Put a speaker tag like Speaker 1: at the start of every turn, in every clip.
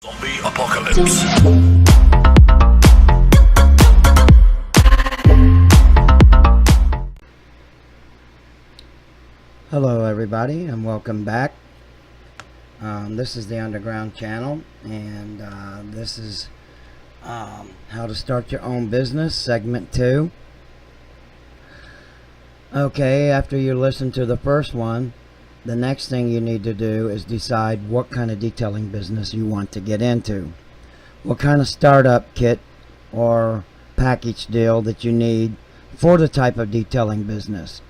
Speaker 1: Zombie apocalypse.
Speaker 2: Hello everybody and welcome back. This is the Underground channel, and this is how to start your own business, segment 2. Okay, after you listen to the first one, the next thing you need to do is decide what kind of detailing business you want to get into. What kind of startup kit or package deal that you need for the type of detailing business.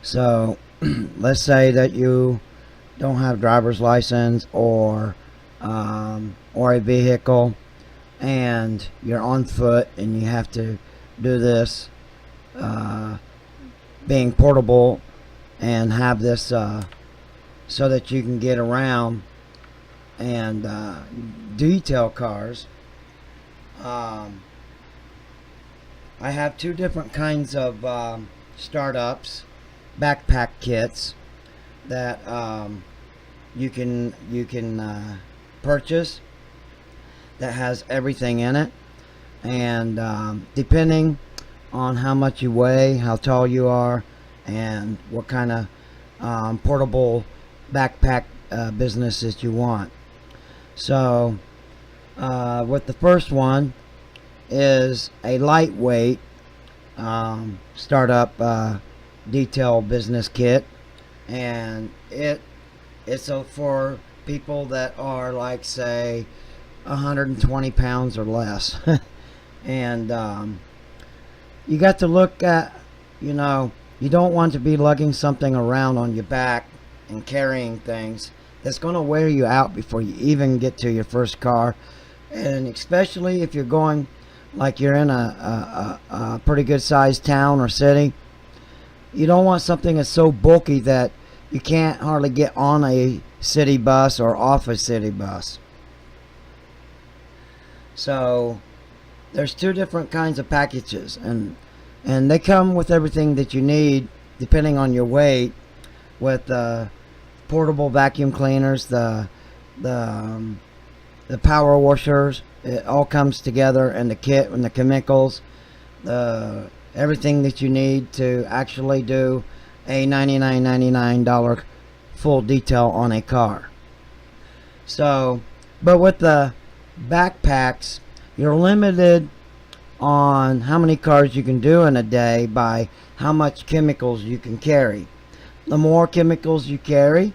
Speaker 2: So let's say that you don't have driver's license or a vehicle, and you're on foot and you have to do this being portable and have this so that you can get around and detail cars. I have two different kinds of startups backpack kits that you can purchase that has everything in it, and depending on how much you weigh, how tall you are, and what kind of portable backpack businesses you want. So with the first one is a lightweight startup detail business kit, and it's for people that are, like, say 120 pounds or less. And you got to look at, you don't want to be lugging something around on your back and carrying things that's going to wear you out before you even get to your first car. And especially if you're going, like, you're in a pretty good sized town or city, you don't want something that's so bulky that you can't hardly get on a city bus or off a city bus. So there's two different kinds of packages, and they come with everything that you need depending on your weight, with portable vacuum cleaners, the power washers. It all comes together in the kit, and the chemicals, everything that you need to actually do a $99.99 full detail on a car. So, but with the backpacks, you're limited on how many cars you can do in a day by how much chemicals you can carry. The more chemicals you carry,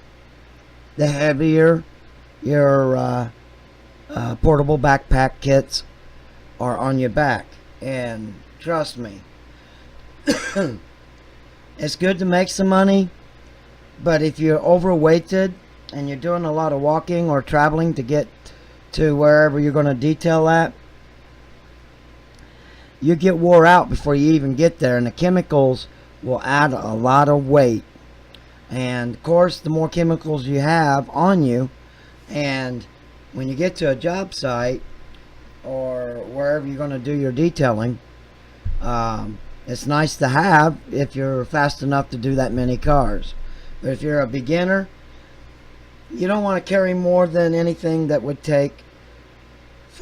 Speaker 2: the heavier your portable backpack kits are on your back. And trust me, it's good to make some money, but if you're overweighted and you're doing a lot of walking or traveling to get to wherever you're going to detail at, you get wore out before you even get there, and the chemicals will add a lot of weight. And of course, the more chemicals you have on you, and when you get to a job site or wherever you're going to do your detailing, it's nice to have if you're fast enough to do that many cars. But if you're a beginner, you don't want to carry more than anything that would take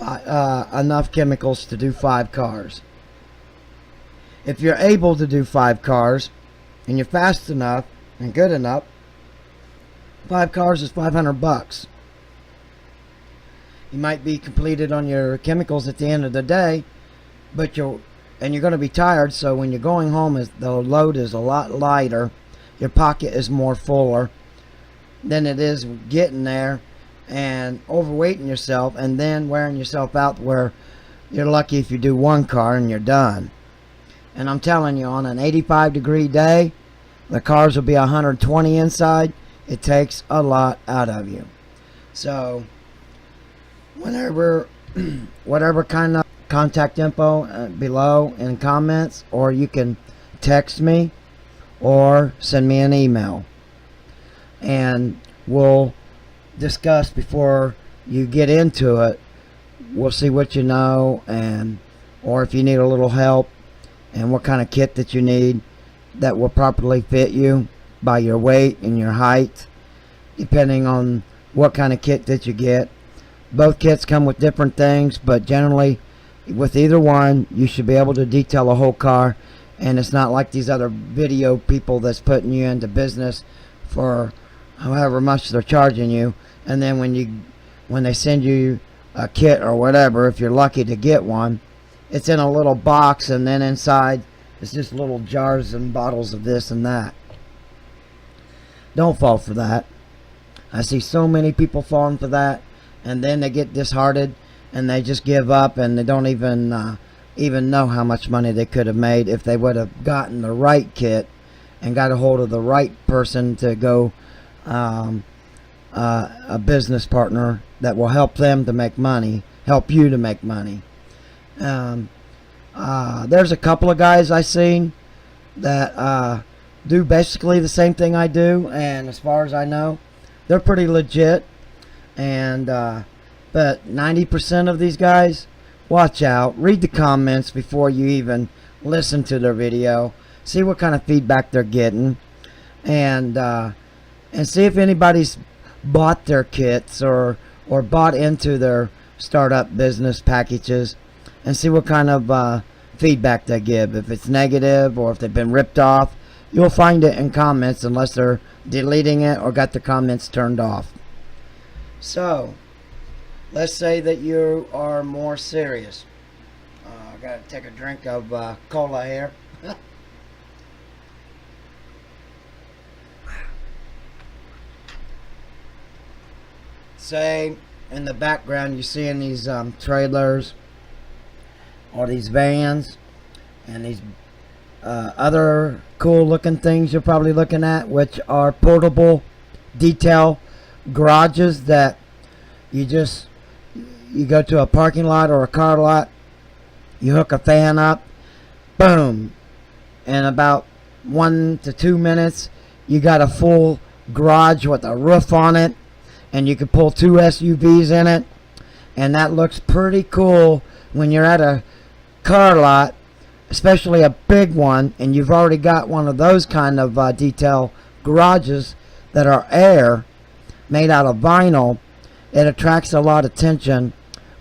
Speaker 2: enough chemicals to do 5 cars. If you're able to do 5 cars and you're fast enough and good enough, 5 cars is $500. You might be completed on your chemicals at the end of the day, but you're going to be tired, so when you're going home, the load is a lot lighter, your pocket is more fuller than it is getting there and overweighting yourself and then wearing yourself out where you're lucky if you do 1 car and you're done. And I'm telling you, on an 85-degree day, the cars will be 120 inside. It takes a lot out of you. So whatever kind of contact info below in comments, or you can text me or send me an email, and we'll discuss before you get into it. We'll see what you know, and or if you need a little help, and what kind of kit that you need that will properly fit you by your weight and your height, depending on what kind of kit that you get. Both kits come with different things, but generally with either one you should be able to detail a whole car. And it's not like these other video people that's putting you into business for however much they're charging you, and then when they send you a kit or whatever, if you're lucky to get one, it's in a little box, and then inside it's just little jars and bottles of this and that. Don't fall for that. I see so many people falling for that, and then they get disheartened and they just give up, and they don't even know how much money they could have made if they would have gotten the right kit and got a hold of the right person to go, a business partner that will help them to make money, help you to make money. There's a couple of guys I seen that do basically the same thing I do, and as far as I know, they're pretty legit. And but 90% of these guys, watch out. Read the comments before you even listen to their video. See what kind of feedback they're getting, and see if anybody's bought their kits or bought into their startup business packages, and see what kind of feedback they give. If it's negative or if they've been ripped off, you'll find it in comments unless they're deleting it or got the comments turned off. So let's say that you are more serious. I gotta take a drink of cola here. Say in the background you're seeing these trailers or these vans and these other cool looking things you're probably looking at, which are portable detail garages that you go to a parking lot or a car lot, you hook a fan up, boom, in about 1 to 2 minutes you got a full garage with a roof on it, and you can pull 2 SUVs in it, and that looks pretty cool when you're at a car lot, especially a big one, and you've already got one of those kind of detail garages that are air made out of vinyl. It attracts a lot of attention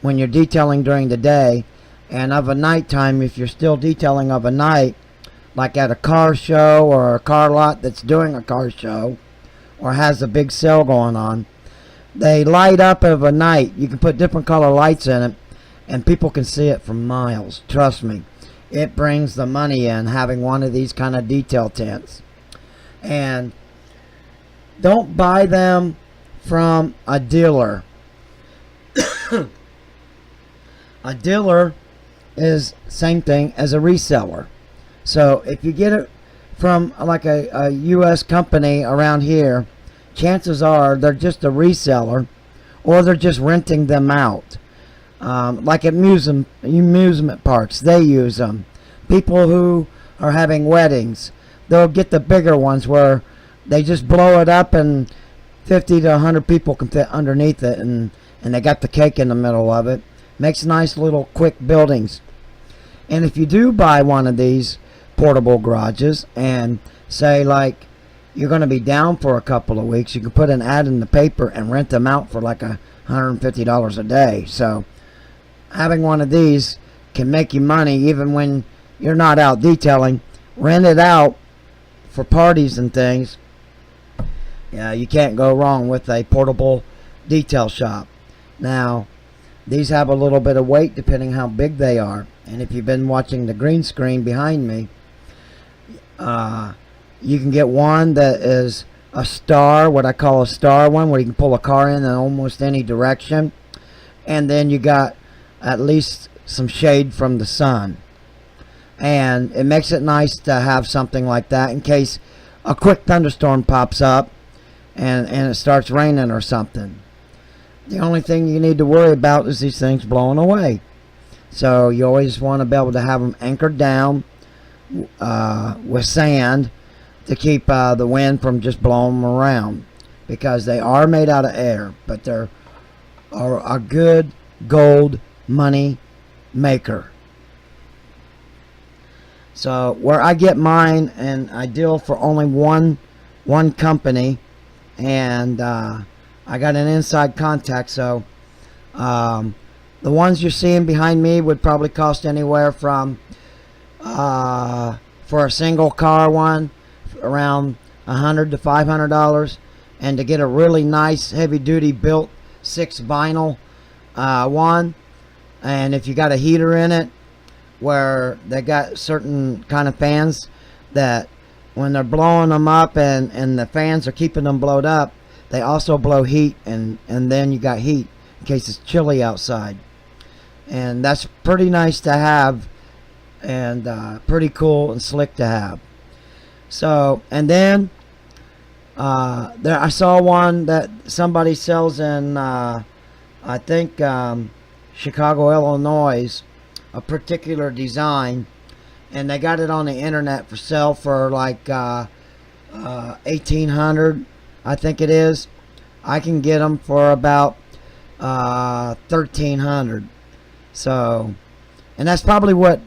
Speaker 2: when you're detailing during the day, and of a nighttime, if you're still detailing of a night, like at a car show or a car lot that's doing a car show or has a big sale going on, they light up of a night. You can put different color lights in it and people can see it from miles. Trust me, it brings the money in having one of these kind of detail tents. And don't buy them from a dealer. A dealer is same thing as a reseller. So if you get it from like a US company around here, chances are they're just a reseller, or they're just renting them out. Like at amusement parks, they use them. People who are having weddings, they'll get the bigger ones where they just blow it up and 50 to 100 people can fit underneath it, and they got the cake in the middle of it. Makes nice little quick buildings. And if you do buy one of these portable garages and say like you're going to be down for a couple of weeks, you can put an ad in the paper and rent them out for like $150 a day. So having one of these can make you money even when you're not out detailing. Rent it out for parties and things. Yeah, you can't go wrong with a portable detail shop. Now, these have a little bit of weight depending how big they are. And if you've been watching the green screen behind me, you can get one that is a star, what I call a star one, where you can pull a car in almost any direction. And then you got at least some shade from the sun. And it makes it nice to have something like that in case a quick thunderstorm pops up and it starts raining or something. The only thing you need to worry about is these things blowing away. So you always want to be able to have them anchored down with sand to keep the wind from just blowing them around, because they are made out of air, but they're a good gold money maker. So where I get mine, and I deal for only one company, and I got an inside contact, so The ones you're seeing behind me would probably cost anywhere from, for a single car one, around $100 to $500, and to get a really nice heavy duty built 6 vinyl one, and if you got a heater in it, where they got certain kind of fans that when they're blowing them up and the fans are keeping them blowed up, they also blow heat, and then you got heat in case it's chilly outside. And that's pretty nice to have, and pretty cool and slick to have. So, and then there I saw one that somebody sells in I think Chicago, Illinois, a particular design, and they got it on the internet for sale for like $1,800, I think it is. I can get them for about $1,300. So, and that's probably what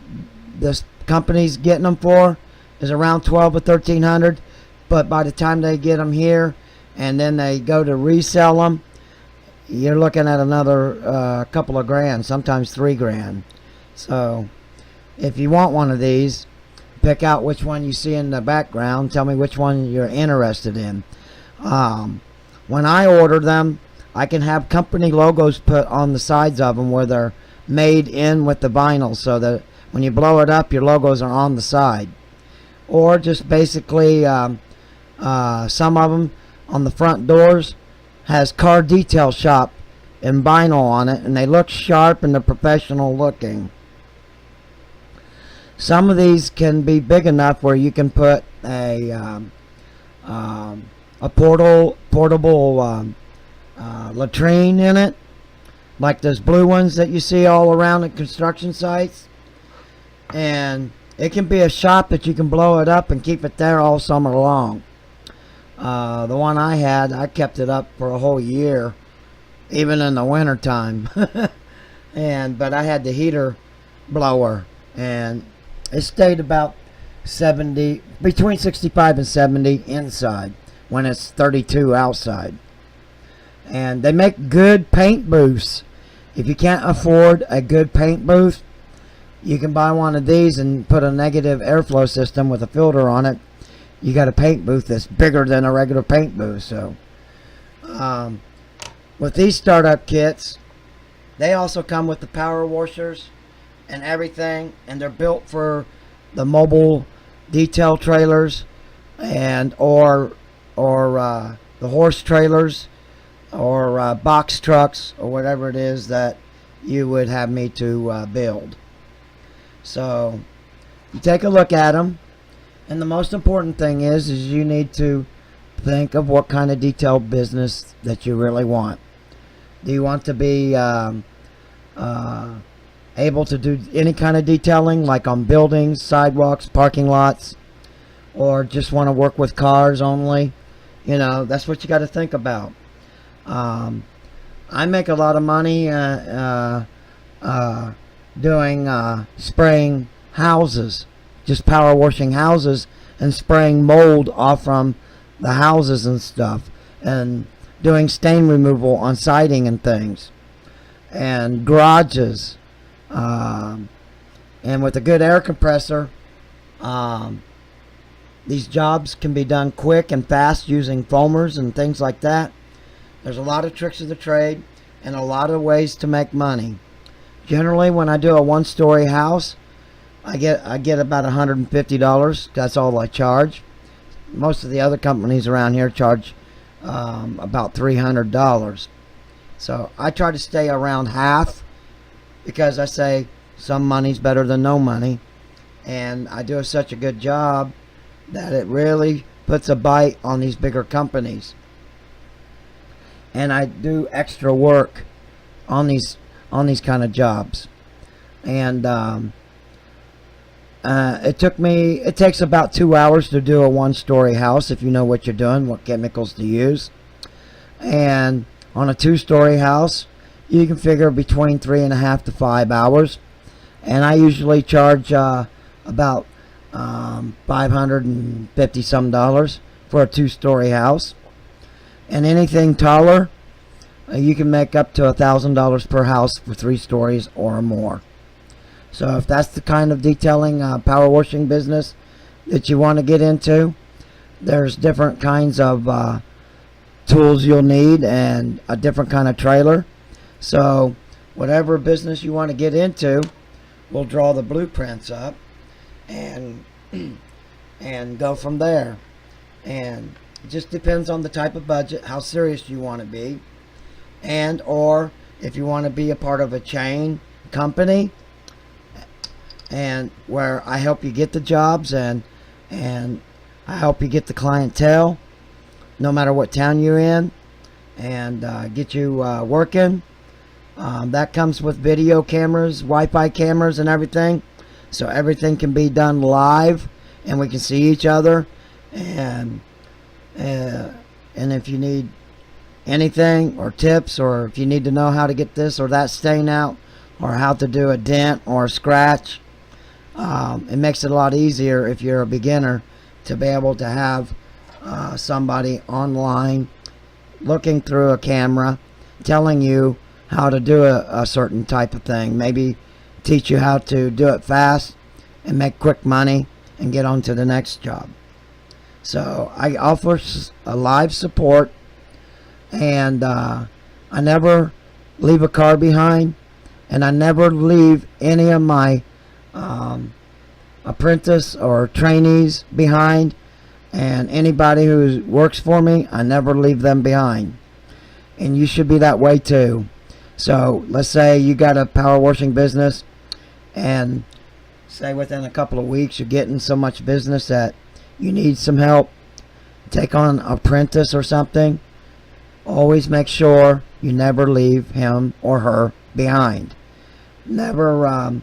Speaker 2: this company's getting them for, is around $1,200 or $1,300. But by the time they get them here and then they go to resell them, you're looking at another couple of grand, sometimes $3,000. So if you want one of these, pick out which one you see in the background. Tell me which one you're interested in. When I order them, I can have company logos put on the sides of them where they're made in with the vinyl, so that when you blow it up, your logos are on the side. Or just basically some of them on the front doors has car detail shop in vinyl on it, and they look sharp and they're professional looking. Some of these can be big enough where you can put a portable latrine in it, like those blue ones that you see all around at construction sites. And it can be a shop that you can blow it up and keep it there all summer long. The one I had, I kept it up for a whole year, even in the winter time. But I had the heater blower, and it stayed about 70, between 65 and 70 inside when it's 32 outside. And they make good paint booths. If you can't afford a good paint booth, you can buy one of these and put a negative airflow system with a filter on it. You got a paint booth that's bigger than a regular paint booth. So with these startup kits, they also come with the power washers and everything, and they're built for the mobile detail trailers and or the horse trailers, or box trucks, or whatever it is that you would have me to build. So you take a look at them, and the most important thing is you need to think of what kind of detail business that you really want. Do you want to be able to do any kind of detailing, like on buildings, sidewalks, parking lots, or just want to work with cars only? You know, that's what you got to think about. I make a lot of money doing spraying houses, just power washing houses and spraying mold off from the houses and stuff, and doing stain removal on siding and things, and garages. And with a good air compressor, these jobs can be done quick and fast using foamers and things like that. There's a lot of tricks of the trade and a lot of ways to make money. Generally, when I do a one-story house, I get about $150. That's all I charge. Most of the other companies around here charge about $300. So I try to stay around half, because I say some money's better than no money, and I do such a good job that it really puts a bite on these bigger companies. And I do extra work on these kind of jobs, and it takes about 2 hours to do a one-story house if you know what you're doing, what chemicals to use. And on a 2-story house, you can figure between 3.5 to 5 hours, and I usually charge about $550 some for a 2-story house. And anything taller, you can make up to $1,000 per house for 3 stories or more. So if that's the kind of detailing power washing business that you want to get into, there's different kinds of tools you'll need and a different kind of trailer. So whatever business you want to get into, we'll draw the blueprints up and go from there. And it just depends on the type of budget, how serious you want to be, and or if you want to be a part of a chain company, and where I help you get the jobs and I help you get the clientele no matter what town you're in, and get you working. That comes with video cameras, Wi-Fi cameras and everything, so everything can be done live and we can see each other. And if you need anything or tips, or if you need to know how to get this or that stain out, or how to do a dent or a scratch, it makes it a lot easier if you're a beginner to be able to have somebody online looking through a camera telling you how to do a certain type of thing. Maybe teach you how to do it fast and make quick money and get on to the next job. So I offer a live support, and I never leave a car behind, and I never leave any of my apprentice or trainees behind, and anybody who works for me, I never leave them behind. And you should be that way too. So let's say you got a power washing business, and say within a couple of weeks you're getting so much business that you need some help, take on an apprentice or something. Always make sure you never leave him or her behind. Never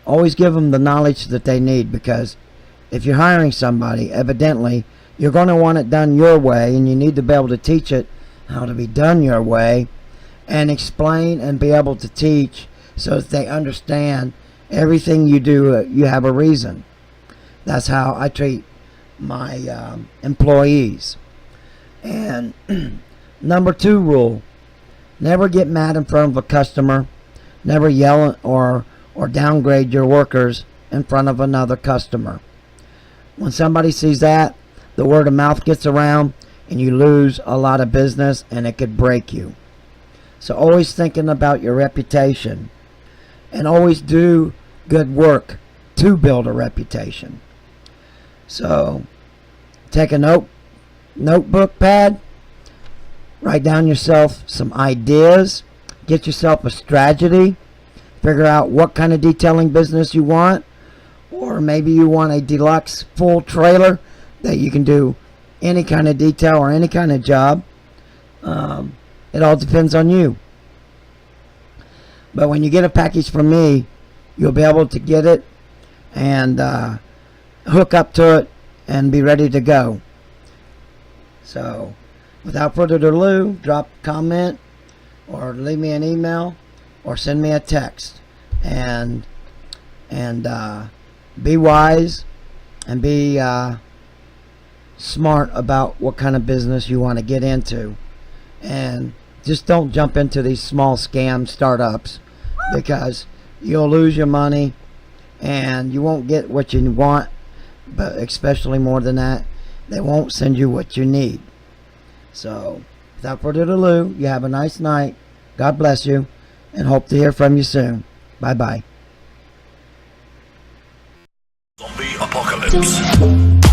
Speaker 2: always give them the knowledge that they need, because if you're hiring somebody, evidently you're going to want it done your way, and you need to be able to teach it how to be done your way, and explain and be able to teach so that they understand everything you do. You have a reason. That's how I treat my employees. And number 2 rule: never get mad in front of a customer. Never yell or downgrade your workers in front of another customer. When somebody sees that, the word of mouth gets around and you lose a lot of business, and it could break you. So always thinking about your reputation, and always do good work to build a reputation. So take a notebook pad, write down yourself some ideas, get yourself a strategy, figure out what kind of detailing business you want, or maybe you want a deluxe full trailer that you can do any kind of detail or any kind of job. It all depends on you. But when you get a package from me, you'll be able to get it and hook up to it and be ready to go. So without further ado, drop a comment or leave me an email or send me a text, and be wise and be smart about what kind of business you want to get into, and just don't jump into these small scam startups, because you'll lose your money and you won't get what you want, but especially more than that, they won't send you what you need. So without further ado, you have a nice night. God bless you, and hope to hear from you soon. Bye bye.
Speaker 1: Zombie apocalypse.